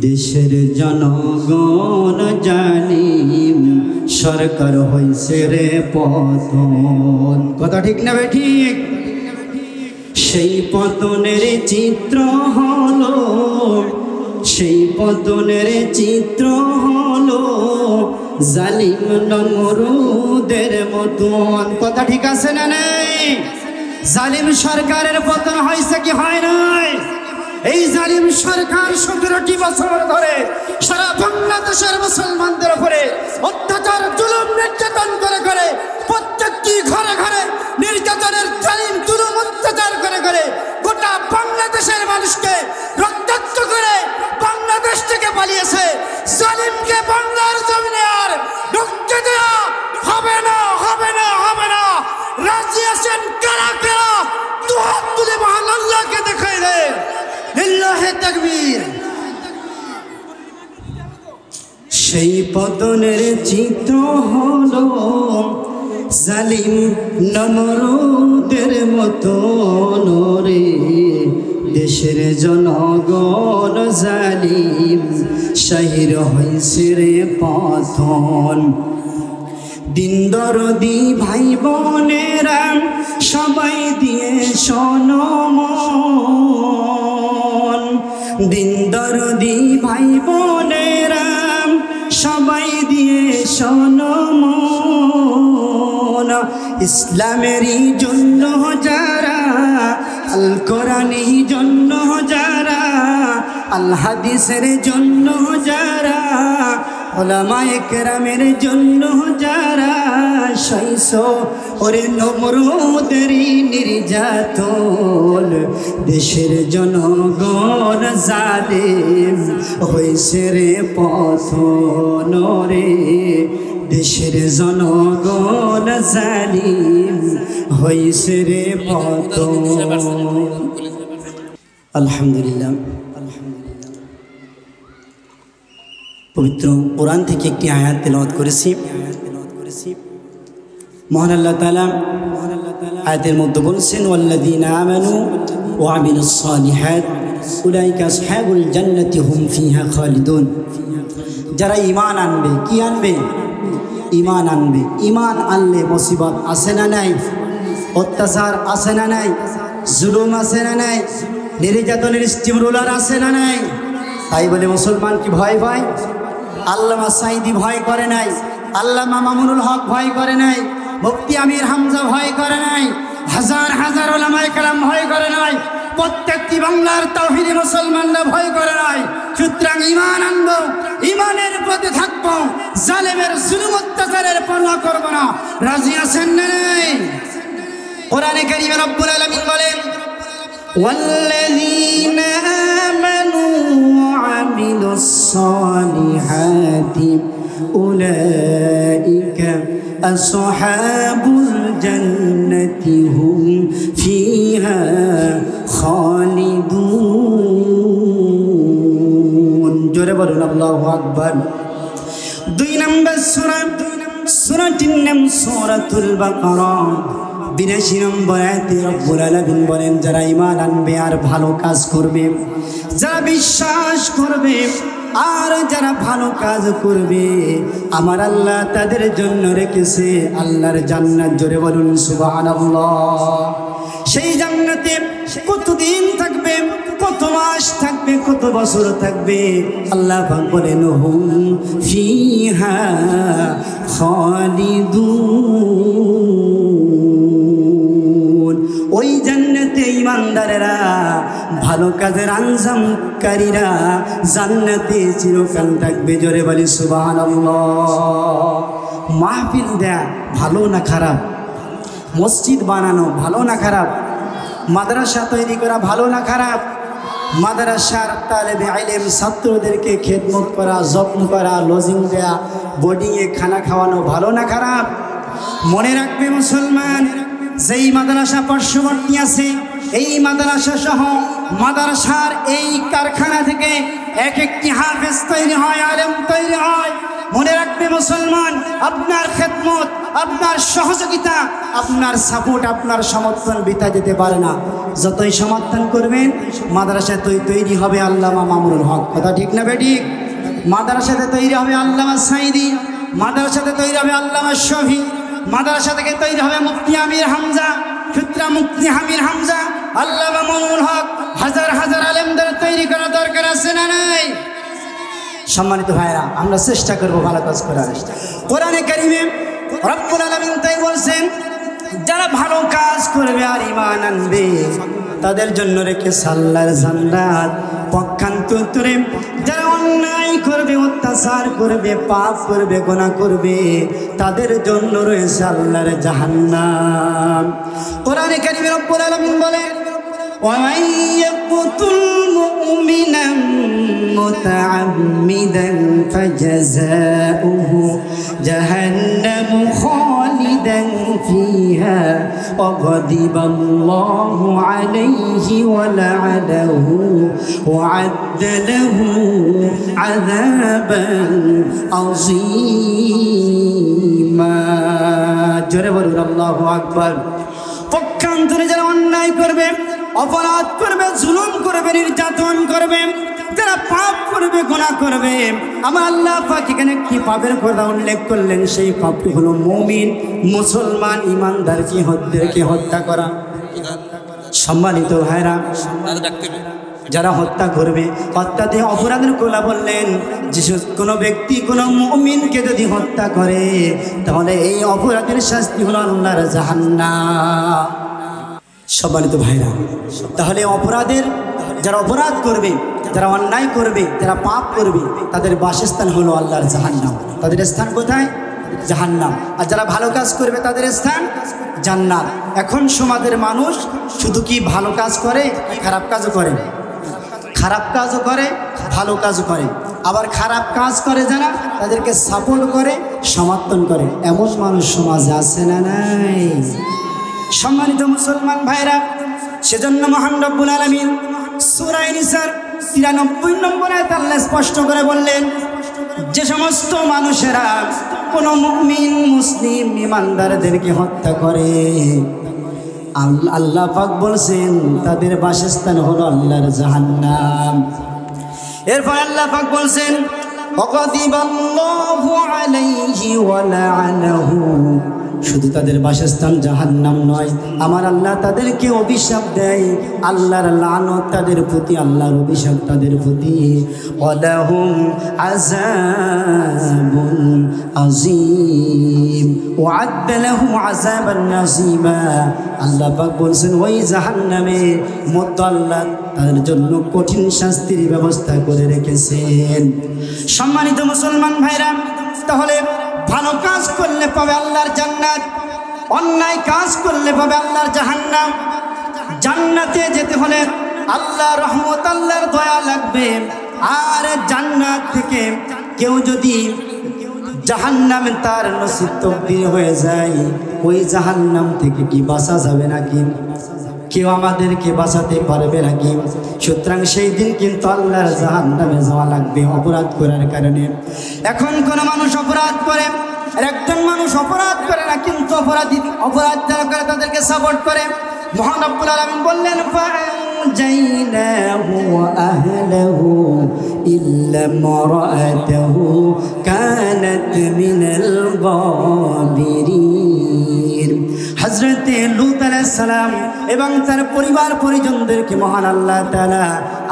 দেশের জনগণ জালিম সরকার হইছে রে পতন। কথা ঠিক না বে ঠিক? সেই পতনের চিত্র হলো, সেই পতনের চিত্র হলো জালিম নমরুদের মতন। কথা ঠিক আছে না নাই? জালিম সরকারের পতন হয়েছে কি হয় নাই? এই জালিম সরকার 17টি বছর ধরে সারা বাংলাদেশের মুসলমানদের উপরে অত্যাচার জুলুম নির্যাতন করে করে প্রত্যেকটি ঘরে ঘরে নির্যাতনের জালিম জুলুম অত্যাচার করে করে গোটা বাংলাদেশের মানুষকে রক্তাক্ত করে বাংলাদেশ থেকে পালিয়েছে। জালিমকে বাংলার জমিনে আর ঢুকতে দেওয়া হবে না, হবে না, হবে না। রাজি আছেন কারা কারা? দুহাত তুলে মহান আল্লাহকে দেখাই দেয়। লিল্লাহি তাকবীর। সেই পতনের চিত্র হলো জালিম নমরুদের মতন রে। দেশের জনগণ জালিম শাহির হইছে রে পতন। দিন দরদি ভাই বোনেরা সবাই দিয়ে সনমন। দিন দরদি ভাই বোনেরা সবাই দিয়ে সনমন। ইসলামেরই জন্য যারা, আল কোরআনের জন্য যারা, আল হাদিসের জন্য যারা, উলামায়ে কেরামের জন্য যারা সইছ ওরে নমরুদেরই নির্যাতন। দেশের জনগণ জালিম হইছে রে পতন রে। দেশের জনগণ জালিম হইছে রে পতন। আলহামদুলিল্লাহ, পবিত্র কোরআন থেকে একটি আয়াত তেলাওয়াত করেছি। মহান আল্লাহ তাআলা আয়াতের মধ্যে বলছেন, ওয়াল্লাযীনা আমানু ওয়া আমিলুস সালিহাত উলাইকা আসহাবুল জান্নাতি হুম ফিহা খালিদুন। যারা ঈমান আনবে, কি আনবে? ঈমান আনবে। ঈমান আনলে মুসিবত আছে না নাই? অত্যাচার আছে না নাই? জুলুম আছে না নাই? নির্যাতনের স্টিমরোলার আছে না নাই? তাই বলে মুসলমান কি ভয় পায়? আল্লামা সাঈদী ভয় করে নাই, আল্লামা মামুনুল হক ভয় করে নাই, মুফতি আমির হামজা ভয় করে নাই, হাজার হাজার উলামায়ে কেরাম ভয় করে নাই, প্রত্যেকটি বাংলার তাওহীদি মুসলমানরা ভয় করে নাই। সুতরাং ঈমান আনবো, ঈমানের পথে থাকবো, জালেমের জুলুম অত্যাচারের পরোয়া করবো না। রাজি আছেন না নাই? কোরআনে কারীমে রব্বুল আলামিন বলেন, ওয়াল্লাযীনা আমানু ওয়া আমিলুস সালিহাতি উলাইকা আসহাবুল জান্নাতি হুম ফিহা খালিদুন। জোরে বলুন আল্লাহু আকবার। 2 নম্বর সূরা, সূরাটির নাম সূরাতুল বাকারা। 82 নম্বর আয়াতে রব্বুল আলামিন বলেন, যারা ঈমান আনবে আর ভালো কাজ করবে, যারা বিশ্বাস করবে আর যারা ভালো কাজ করবে, আমার আল্লাহ তাদের জন্য রেখেছে আল্লাহর জান্নাত। জোরে বলুন সুবহানাল্লাহ। সেই জান্নাতে কতদিন থাকবে, কত মাস থাকবে, কত বছর থাকবে? আল্লাহ পাক বলেন, হুম ফিহা খালিদুন। ওই জান্নাতে ঈমানদারেরা, ভালো কাজের আঞ্জামকারীরা জান্নাতে চিরকাল থাকবে। জোরে বলি সুবহানাল্লাহ। মাহফিল দেয়া ভালো না খারাপ? মসজিদ বানানো ভালো না খারাপ? মাদ্রাসা তৈরি করা ভালো না খারাপ? মাদ্রাসার তালেবে ইলম ছাত্রদেরকে খেদমত করা, যত্ন করা, লজিং দেয়া, বোর্ডিংয়ে খানা খাওয়ানো ভালো না খারাপ? মনে রাখবে মুসলমান, যেই মাদ্রাসা পার্শ্ববর্তী আছে, এই মাদ্রাসা সহ মাদ্রাসার এই কারখানা থেকে এক একটি হাফেজ তৈরি হয়, আলেম তৈরি হয়। মনে রাখবে মুসলমান, আপনার খেদমত আপনার সহযোগিতা, আপনার সাপোর্ট, আপনার সমর্থন বৃথা যেতে পারে না। যতই সমর্থন করবেন মাদ্রাসা তৈরি হবে আল্লামা মামুনুল হক। কথা ঠিক না বেঠিক? মাদ্রাসাতে তৈরি হবে আল্লামা সাইদি, মাদ্রাসাতে তৈরি হবে আল্লামা শফি, মাদ্রাসা থেকে তৈরি হবে মুফতি আমির হামজা, সুতরাং মুফতি আমির হামজা, আল্লামা মামুনুল হক, হাজার হাজার আলেমদের তৈরি করা দরকার আছে না নাই? সম্মানিত ভাইরা, আমরা চেষ্টা করব ভালো কাজ করার। কোরআনে কারিমে রব্বুল আলামিন তাই বলছেন, যারা ভালো কাজ করবে আর ঈমান আনবে তাদের জন্য রেখেছে আল্লাহর জান্নাত। পক্ষান্তরে যারা অন্যায় করবে, অত্যাচার করবে, পাপ করবে, গুনাহ করবে তাদের জন্য রয়েছে আল্লাহর জাহান্নাম। কোরআনে কারিমে রব্বুল আলামিন বলেন, ومن يقتل مؤمنا متعمدا فجزاؤه جهنم خالدا فيها وغضب الله عليه ولعنه وأعد له عذابا عظيما। জোরে বলুন আল্লাহু আকবার। পক্ষান্তরে যারা অন্যায় করবে, অপরাধ করবে, জুলুম করবে, নির্যাতন করবে, যারা পাপ করবে, গুনাহ করবে, আমার আল্লাহ পাক এখানে একটি পাপের কথা উল্লেখ করলেন। সেই পাপটি হলো মুমিন, মুসলমান, ঈমানদারকে হত্যা করা। সম্মানিত ভাইরা, যারা হত্যা করবে, হত্যাতে অপরাধের কোলা বললেন যে কোনো ব্যক্তি কোনো মুমিনকে যদি হত্যা করে তাহলে এই অপরাধের শাস্তি হলো আল্লাহর জাহান্নাম। সম্মানিত ভাইরা, তাহলে যারা অপরাধ করবে, যারা অন্যায় করবে, যারা পাপ করবে তাদের বাসস্থান হলো আল্লাহর জাহান্নাম। তাদের স্থান কোথায়? জাহান্নাম। আর যারা ভালো কাজ করবে তাদের স্থান জান্নাত। এখন সমাজের মানুষ শুধু কি ভালো কাজ করে, খারাপ কাজও করে? খারাপ কাজও করে, ভালো কাজও করে। আবার খারাপ কাজ করে যারা তাদেরকে সাপোর্ট করে, সমর্থন করে। এমন মানুষ সমাজে আছে না নাই? সম্মানিত মুসলমান ভাইরা, সেজন্য মহান রব্বুল আলামিন সূরা নিসার 93 নম্বর আয়াত আল্লাহ স্পষ্ট করে বললেন, যে সমস্ত মানুষেরা কোনো মুমিন, মুসলিম, ঈমানদারদেরকে হত্যা করে আল্লাহ পাক বলছেন তাদের বাসস্থান হলো আল্লাহর জাহান্নাম। এরপর আল্লাহ পাক বলছেন, ওয়াকাদিবাল্লাহু আলাইহি ওয়া লা'নাহু, শুধু তাদের বাসস্থান জাহান্নাম নয়, আমার আল্লাহ তাদেরকে অভিশাপ দেয়। আল্লাহর লানত তাদের প্রতি, আল্লাহর অভিশাপ তাদের প্রতি। ওয়ালাহুম আযাবুন আযীম ওয়া'আদ্দা লাহুম আযাবান নাযীমা। আল্লাহ পাক বলছেন ওই জাহান্নামের মধ্যে আল্লাহ তাদের জন্য কঠিন শাস্তির ব্যবস্থা করে রেখেছেন। সম্মানিত মুসলমান ভাইরা, তাহলে ভালো কাজ করলে পাবে আল্লাহর জান্নাত, অন্যায় কাজ করলে পাবে আল্লাহর জাহান্নাম। জান্নাতে যেতে হলে আল্লাহর রহমত, আল্লাহর দয়া লাগবে। আর জান্নাত থেকে কেউ যদি জাহান্নামে তার নসিব তকদীর হয়ে যায়, ওই জাহান্নাম থেকে কি বাঁচা যাবে নাকি? কেউ আমাদেরকে বাঁচাতে পারবে নাকি? সুতরাং সেই দিন কিন্তু আল্লাহর জাহান্নামে যাওয়া লাগবে অপরাধ করার কারণে। এখন কোন মানুষ অপরাধ করে, আর একজন মানুষ অপরাধ করে না, কিন্তু অপরাধ যারা করে তাদেরকে সাপোর্ট করে। মহান রব্বুল আলামিন বললেন, فأنجيناه وأهله إلا امرأته كانت من الغابرين। হযরতে লূত আলাইহিস সালাম এবং তার পরিবার পরিজনদেরকে মহান আল্লাহ তাআলা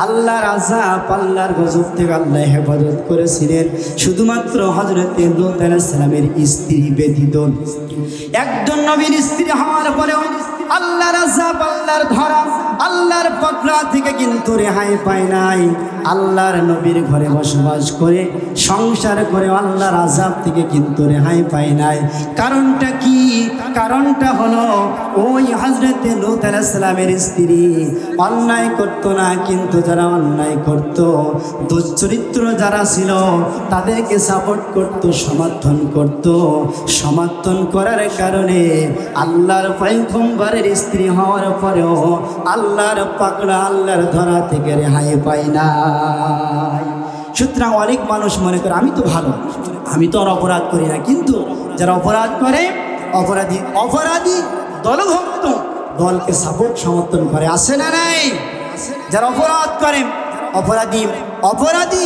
আল্লাহর আযাব, আল্লাহর গজব থেকে আল্লাহ হেফাজত করেছিলেন। শুধুমাত্র হযরতে লূত আলাইহিস সালামের স্ত্রী ব্যতীত। একজন নবীর স্ত্রী হওয়ার পরেও আল্লাহর আযাব, আল্লাহর ধরা, আল্লাহর পকড়া থেকে কিন্তু রেহাই পায় নাই। আল্লাহর নবীর ঘরে বসবাস করে সংসার করে আল্লাহর আযাব থেকে কিন্তু রেহাই পায় নাই। কারণটা কি? কারণটা হলো ওই হযরতে লূত আলাইহিস সালামের স্ত্রী অন্যায় করতো না, কিন্তু যারা অন্যায় করত, দুশ্চরিত্র যারা ছিল তাদেরকে সাপোর্ট করত, সমর্থন করত। সমর্থন করার কারণে আল্লাহর পয়গম্বরের স্ত্রী হওয়ার পরেও আল্লাহর পাকড়া, আল্লাহর ধরা থেকে রেহাই পায় না। সুতরাং অনেক মানুষ মনে করে আমি তো ভালো, আমি তো আর অপরাধ করি না, কিন্তু যারা অপরাধ করে অপরাধী অপরাধী দলভক্ত দলকে সাপোর্ট সমর্থন করে, আছে না নাই? যারা অপরাধ করে অপরাধী অপরাধী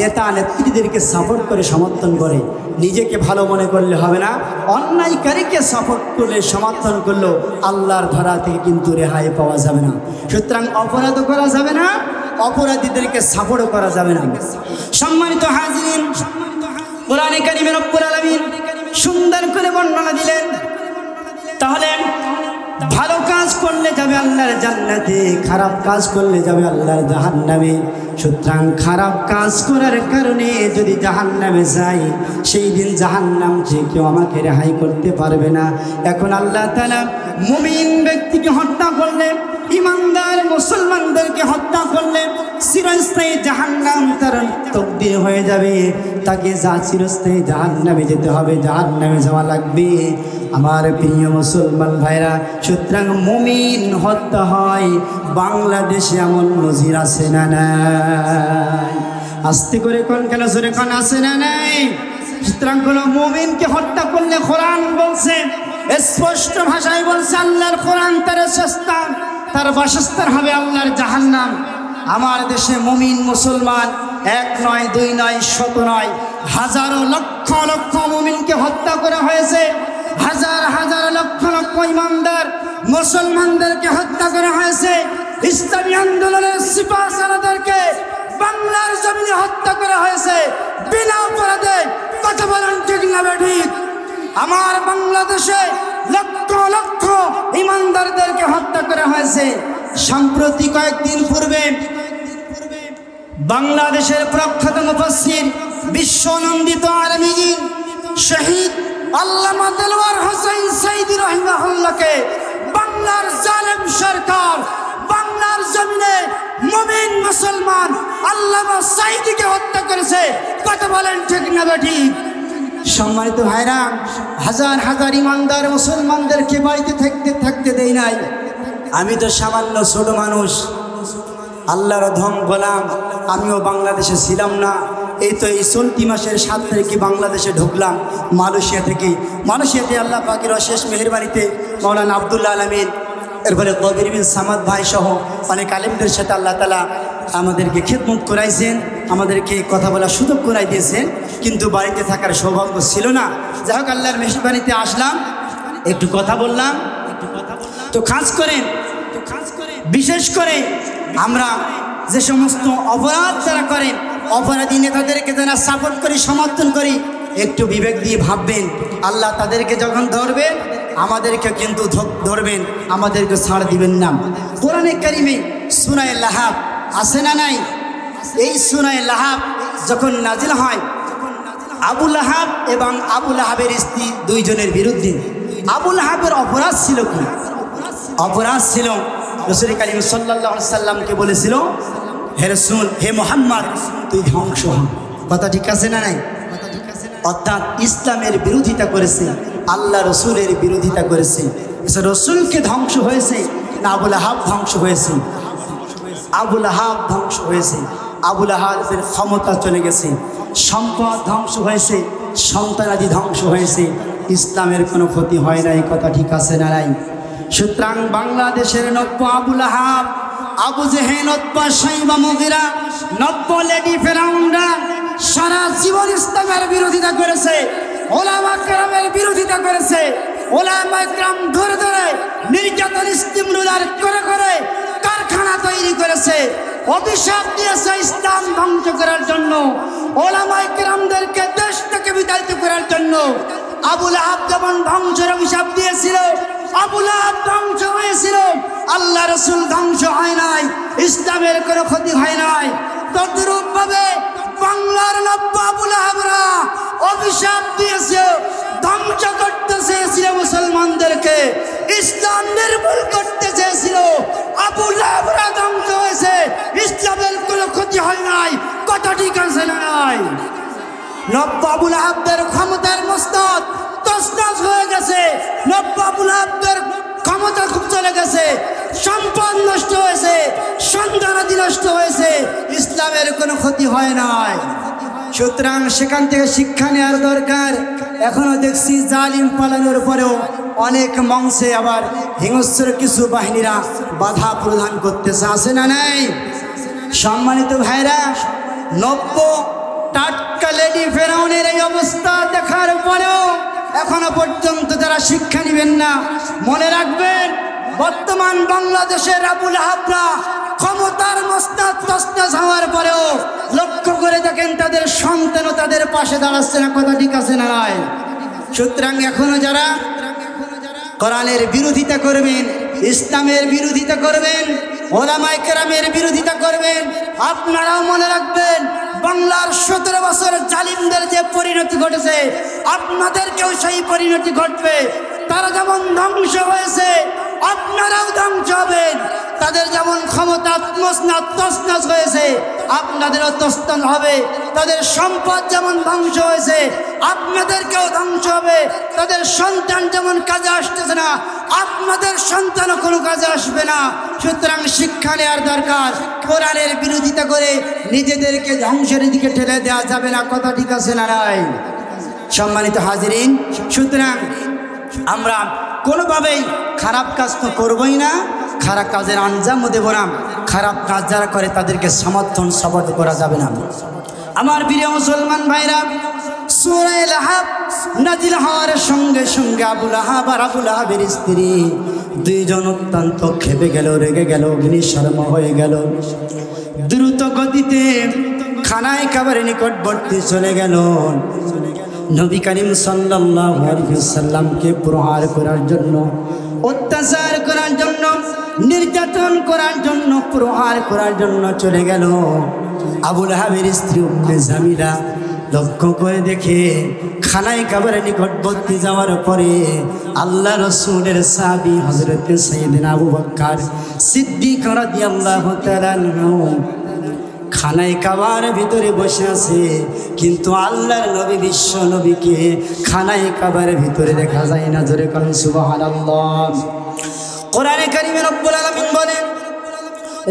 নেতা নেত্রীদেরকে সাপোর্ট করে সমর্থন করে, নিজেকে ভালো মনে করলে হবে না। অন্যায়কারীকে সাপোর্ট করলে সমর্থন করলো আল্লাহর ধারা থেকে কিন্তু রেহাই পাওয়া যাবে না। সুতরাং অপরাধও করা যাবে না, অপরাধীদেরকে সাপোর্টও করা যাবে না। সম্মানিত হাজিরিন, কোরআনে কারিমে রব্বুল আলামিন সুন্দর করে বর্ণনা দিলেন। তাহলে ভালো কাজ করলে যাবে আল্লাহর জান্নাতে, খারাপ কাজ করলে যাবে আল্লাহর জাহান্নামে। সুতরাং খারাপ কাজ করার কারণে যদি জাহান্নামে যাই, সেই দিন জাহান্নাম থেকে কেউ আমাকে রেহাই করতে পারবে না। এখন আল্লাহ তাআলা মুমিন ব্যক্তিকে হত্যা করলে, ইমানদার মুসলমানদেরকে হত্যা করলে চিরস্থায়ী জাহান্নাম তার তকদির হয়ে যাবে। তাকে যা চিরস্থায়ী জাহান্নামে যেতে হবে, জাহান্নামে যাওয়া লাগবে। আমার প্রিয় মুসলমান ভাইরা, সুতরাং মুমিন হত্যা হয় বাংলাদেশে এমন নজির আছে না নাই? আস্তে করে কোন কেন জোরে কোন আছে না নাই? সুতরাং কোনো মুমিনকে হত্যা করলে কোরআন বলছে, স্পষ্ট ভাষায় বলছে, আল্লাহর কোরআন তার স্থান, তার বাসস্থান হবে আল্লাহর জাহান্নাম। আমার দেশে মুমিন মুসলমান এক নয়, দুই নয়, শত নয়, হাজারো লক্ষ লক্ষ মুমিনকে হত্যা করা হয়েছে। হাজার হাজার লক্ষ লক্ষ ইমানদার মুসলমানদেরকে হত্যা করা হয়েছে। ইসলামী আন্দোলনের সিপাহসালারদেরকে বাংলার জমিনে হত্যা করা হয়েছে বিনা অপরাধে। কথা বলেন ঠিক না ঠিক? আমার বাংলাদেশে লক্ষ লক্ষ ইমানদারদেরকে হত্যা করা হয়েছে। সম্প্রতি কয়েকদিন পূর্বে বাংলাদেশের প্রখ্যাত মুফাসসির, বিশ্বনন্দিত আলমগীর শহীদ আল্লামা দেলওয়ার হোসেন সাঈদী রাহিমাহুল্লাহকে বাংলার জালেম সরকার বাংলার জমিনে মুমিন মুসলমান আল্লামা সাঈদীকে হত্যা করেছে। কথা বলেন ঠিক না ঠিক? সম্মানিত ভাইরা, হাজার হাজার ইমানদার মুসলমানদেরকে বাড়িতে থাকতে দেই নাই। আমি তো সামান্য ছোট মানুষ, আল্লাহর ধম গোলাম। আমিও বাংলাদেশে ছিলাম না। এই তো এই চলতি মাসের 7 তারিখে বাংলাদেশে ঢুকলাম মালয়েশিয়া থেকে। মালয়েশিয়াতে আল্লাহ পাকের অশেষ মেহেরবানিতে মাওলানা আব্দুল্লাহ আল আমিন, এরপরে কবির বিন সামাদ ভাই সহ অনেক আলেমদের সাথে আল্লাহ তাআলা আমাদেরকে খেদমত করাইছেন, আমাদেরকে কথা বলার সুযোগ করাই দিয়েছেন। কিন্তু বাড়িতে থাকার সৌভাগ্য ছিল না। যাই হোক, আল্লাহর মেহেরবানিতে আসলাম, একটু কথা বললাম। তো খাস করে বিশেষ করে আমরা যে সমস্ত অপরাধ যারা করেন, অপরাধী নেতাদেরকে যারা সাপোর্ট করি, সমর্থন করি, একটু বিবেক দিয়ে ভাববেন। আল্লাহ তাদেরকে যখন ধরবেন, আমাদেরকে কিন্তু ধরবেন, আমাদেরকে ছাড় দিবেন না। কোরআনে কারিমে সূরা লাহাব আছে না নাই? এই সূরা লাহাব যখন নাজিল হয়, আবু লাহাব এবং আবু লাহাবের স্ত্রী দুইজনের বিরুদ্ধে। আবু লাহাবের অপরাধ ছিল কি? অপরাধ ছিল রাসূল কারীম সাল্লাল্লাহু আলাইহি সাল্লামকে বলেছিল, হে রাসূল, হে মুহাম্মদ, তুই ধ্বংস হ। কথা ঠিক আছে না নাই? অর্থাৎ ইসলামের বিরোধিতা করেছে, আল্লাহ রসুলের বিরোধিতা করেছে। রসুলকে ধ্বংস হয়েছে না আবু লাহাব ধ্বংস হয়েছে? আবু লাহাব ধ্বংস হয়েছে। আবু লাহাবের ক্ষমতা চলে গেছে, সম্পদ ধ্বংস হয়েছে, সন্তানাদি ধ্বংস হয়েছে, ইসলামের কোনো ক্ষতি হয় নাই। কথা ঠিক আছে না নাই? সুতরাং বাংলাদেশের নব্য আবু লাহাব, আবু জেহেল, উতবা, শাইবা, মুগীরা, নব্য লেডি ফেরাউনরা সারা জীবন ইসলামের বিরোধিতা করেছে, ওলামা কেরামের বিরোধিতা করেছে। ওলামা কেরাম ধরে ধরে নির্যাতন, ইস্তিমরুলার করে করে কারখানা তৈরি করেছে, অভিশাপ দিয়েছে ইসলাম ধ্বংস করার জন্য, ওলামা কেরামদেরকে দেশ থেকে বিতাড়িত করার জন্য। আবু লাহাব যেমন ধ্বংসের অভিশাপ দিয়েছিল, আবু লাহাব ধ্বংস হয়েছিল, আল্লাহ রসুল ধ্বংস হয় নাই, ইসলামের কোনো ক্ষতি হয় নাই। তদ্রূপ ভাবে বাংলার নব্য আবু লাহাবরা অভিশাপ দিয়েছে, ধ্বংস করতে চেয়েছিল মুসলমানদেরকে, ইসলাম নির্মূল করতে চেয়েছিল। আবু লাহাবরা ধ্বংস হয়েছে, ইসলামের কোনো ক্ষতি হয় নাই। কথা ঠিক আছে না নাই? নব্য আবু লাহাবদের ক্ষমতার মস্তক তছনছ হয়ে গেছে, নব্য আবু লাহাবদের ক্ষমতা খুব চলে গেছে, সম্পদ নষ্ট হয়েছে, সন্তানাদি নষ্ট হয়েছে, ইসলামের কোনো ক্ষতি হয় নাই। সুতরাং সেখান থেকে শিক্ষা নেওয়ার দরকার। এখনো দেখছি জালিম পালানোর পরেও অনেক মঞ্চে আবার হিংস্র কিছু বাহিনীরা বাধা প্রদান করতেছে, আছে না নাই? সম্মানিত ভাইরা, নব্য টাটকা লেডি ফেরাউনের এই অবস্থা দেখার পরেও এখনো পর্যন্ত যারা শিক্ষা নেবেন না, মনে রাখবেন বর্তমান বাংলাদেশের আবুল আহাবরা ক্ষমতার মসনদ তসনদ হওয়ার পরেও লক্ষ্য করে দেখেন তাদের সন্তানও তাদের পাশে দাঁড়াচ্ছে না। কথা ঠিক আছে না নাই? সুতরাং এখনো যারা কোরআনের বিরোধিতা করবেন, ইসলামের বিরোধিতা করবেন, ওলামায়ে কেরামের বিরোধিতা করবেন, আপনারাও মনে রাখবেন বাংলার 17 বছর জালিমদের যে পরিণতি ঘটেছে আপনাদেরকেও সেই পরিণতি ঘটবে। তারা যেমন ধ্বংস হয়েছে আপনারাও ধ্বংস হবেন। তাদের যেমন ক্ষমতা তছনছ হয়েছে আপনাদেরও তছনছ হবে। তাদের সম্পদ যেমন ধ্বংস হয়েছে আপনাদেরকেও ধ্বংস হবে। তাদের সন্তান যেমন কাজে আসতেছে না আপনাদের সন্তানও কোনো কাজে আসবে না। সুতরাং শিক্ষা নেওয়ার দরকার। কোরআনের বিরোধিতা করে নিজেদেরকে ধ্বংসের দিকে ঠেলে দেওয়া যাবে না। কথা ঠিক আছে না নাই? সম্মানিত হাজিরিন, সুতরাং আমরা কোনোভাবেই খারাপ কাজ তো করবই না, খারাপ কাজের আঞ্জামও দেব না। খারাপ কাজ যারা করে তাদেরকে সমর্থন সাপোর্ট করা যাবে না। আমার প্রিয় মুসলমান ভাইরা, সূরা লাহাব নাজিল হওয়ার সঙ্গে সঙ্গে আবুল আহাব আর আবুল আহাবের স্ত্রী দুইজন অত্যন্ত ক্ষেপে গেল, রেগে গেল, অগ্নিশর্মা হয়ে গেল। দ্রুত গতিতে খানায় কাবারের নিকটবর্তী চলে গেল। নবী করিম সাল্লাল্লাহু আলাইহি ওয়াসাল্লামকে প্রহার করার জন্য, অত্যাচার করার জন্য, নির্যাতন করার জন্য, প্রহার করার জন্য চলে গেল। আবুল আহাবের স্ত্রী উম্মে জামিলা লক্ষ্য করে দেখে খানায় কাবারের নিকটবর্তী যাওয়ার পরে আল্লাহ রাসূলের সাহাবী হযরত সাইয়েদনা আবু বকর সিদ্দিক রাদিয়াল্লাহু তাআলা আনহু খানায় কাবার ভিতরে বসে আছে, কিন্তু আল্লাহর নবী বিশ্ব নবীকে খানায় কাবার ভিতরে দেখা যায় না। জোরে বলুন সুবহানাল্লাহ। কোরআনে কারিমে রব্বুল আলামিন বলেন,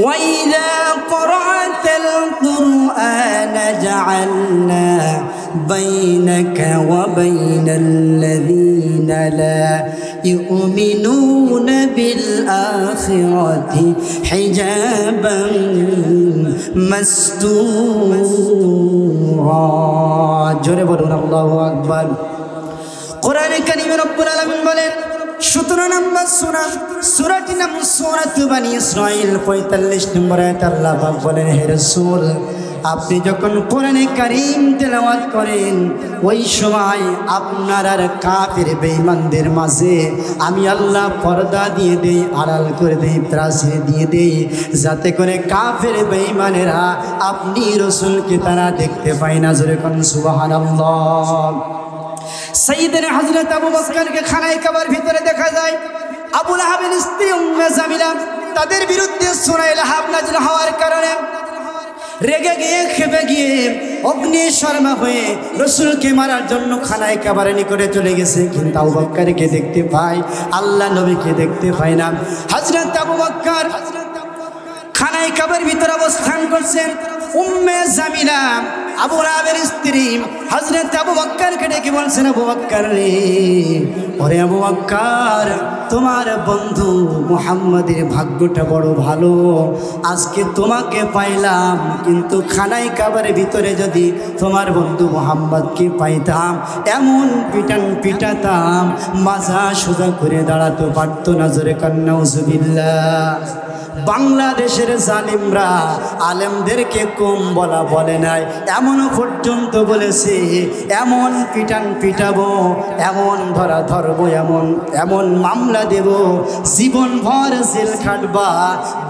وَإِذَا قَرَأْتَ الْقُرْآنَ جَعَلْنَا بَيْنَكَ وَبَيْنَ الَّذِينَ لَا يُؤْمِنُونَ بِالْآخِرَةِ حِجَابًا مَسْتُورًا। জোরে বলুন আল্লাহু আকবার। কোরআনে কারিমে রব্বুল আলামিন বলেন 17 নম্বর সূরা, সূরাটি নাম সূরাতু বনী ইসরাঈল, 45 নম্বর আয়াত আল্লাহ পাক বলেন, হে রাসূল আপনি যখন কোরআনে কারীম তেলাওয়াত করেন ওই সময় আপনার আর কাফের বেঈমানদের মাঝে আমি আল্লাহ পর্দা দিয়ে দেই, আড়াল করে দেই, প্রাচীর দিয়ে দেই, যাতে করে কাফের বেঈমানেরা আপনি রাসূলকে তারা দেখতে পায় না। জোরে কোন সুবহানাল্লাহ। সাইয়েদনা হযরত আবু বকরকে খানায় কাবার ভিতরে দেখা যায়। আবুল আহাবের স্ত্রী উম্মে জামিলা তাদের বিরুদ্ধে সূরা লাহাব নাযিল হওয়ার কারণে রেগে গিয়ে ক্ষেপে গিয়ে অগ্নিশর্মা হয়ে রাসূলকে মারার জন্য খানায় কাবার নিকটে চলে গেছে, কিন্তু আবু বকরকে দেখতে পায়, আল্লাহ নবীকে দেখতে পায় না। হযরত আবু বকর খানায় কাবার ভিতরে অবস্থান করছেন। উম্মে জামিলা আবু লাহাবের স্ত্রী হযরত আবু বকরকে ডেকে বলছেন, আবু বকর রে, ওরে আবু বকর, তোমার বন্ধু মুহাম্মাদের ভাগ্যটা বড় ভালো, আজকে তোমাকে পাইলাম, কিন্তু খানায় কাবারের ভিতরে যদি তোমার বন্ধু মুহাম্মদকে পাইতাম এমন পিটান পিটাতাম মাজা সোজা করে দাঁড়াতে পারতো না। জোরে কান্না নাউজুবিল্লাহ। বাংলাদেশের জালিমরা আলেমদেরকে কম বলা বলে নাই, এমনও পর্যন্ত বলেছে এমন পিটান পিটাবো, এমন ধরা ধরবো, এমন মামলা দেব, জীবনভর জেল খাটবা,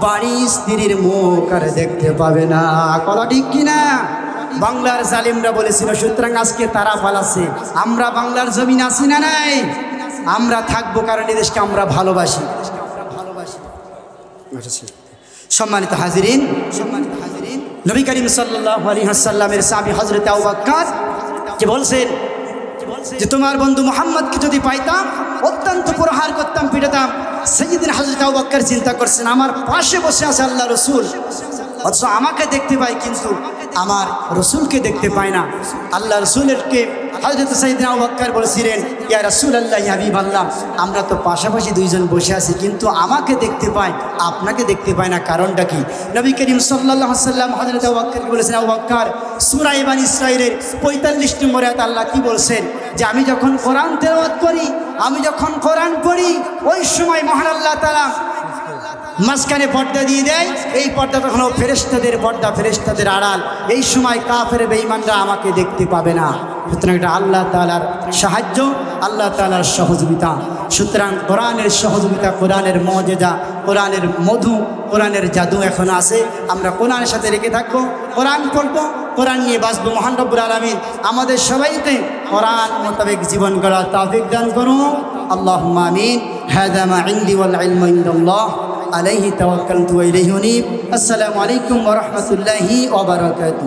বাড়ি স্ত্রীর মুখ আর দেখতে পাবে না। কথা ঠিক কিনা? বাংলার জালিমরা বলেছিল। সুতরাং আজকে তারা পালাচ্ছে, আমরা বাংলার জমিন আছি না নাই? আমরা থাকবো কারণ এই দেশকে আমরা ভালোবাসি। সম্মানিত হাজিরিন, নবী করিম সাল্লাল্লাহু আলাইহি ওয়াসাল্লামের সাহাবী হযরত আবু বকর যে বলছেন যে তোমার বন্ধু মুহাম্মদকে যদি পাইতাম অত্যন্ত প্রহার করতাম, পিটাতাম। সাইয়েদনা হযরত আবু বকর চিন্তা করছেন, আমার পাশে বসে আছে আল্লাহ রাসূল, অথচ আমাকে দেখতে পাই কিন্তু আমার রাসূলকে দেখতে পায় না। আল্লাহ রাসূলকে হযরত সাইয়েদনা আবু বকর বলেছিলেন, ইয়া রাসূলুল্লাহ, ইয়া হাবিবাল্লাহ, আমরা তো পাশাপাশি দুইজন বসে আছি, কিন্তু আমাকে দেখতে পাই, আপনাকে দেখতে পাই না, কারণটা কি? নবী করিম সাল্লাল্লাহু আলাইহি ওয়াসাল্লাম হযরত আবু বকরকে বলেছেন, আবু বকর, সূরা বনী ইসরাঈলের 45 নম্বর আয়াত আল্লাহ কি বলছেন, যে আমি যখন কোরআন তেলাওয়াত করি, আমি যখন কোরআন পড়ি, ওই সময় মহান আল্লাহ তাআলা মাঝখানে পর্দা দিয়ে দেয়। এই পর্দা তখন ফেরেশতাদের পর্দা, ফেরেশতাদের আড়াল। এই সময় কাফের বেঈমানরা আমাকে দেখতে পাবে না। সুতরাং এটা আল্লাহ তাআলার সাহায্য, আল্লাহ তাআলার সহযোগিতা। সুতরাং কোরআনের সহযোগিতা, কোরআনের মুজিজা, কোরআনের মধু, কোরআনের জাদু এখন আছে। আমরা কোরআনের সাথে রেখে থাকবো, কোরআন পড়বো, কোরআন নিয়ে বাঁচবো। মহান রব্বুল আলামিন আমাদের সবাইকে কোরআন মোতাবেক জীবন গড়ার তৌফিক দান করুন। আল্লাহুম্মা আমিন। হাযা মা ইনদি ওয়াল ইলমু ইনদাল্লাহ, আলাইহি তাওয়াক্কালতু ওয়া ইলাইহি উনীব। আসসালামু আলাইকুম ওয়া রাহমাতুল্লাহি ওয়া বারাকাতুহু।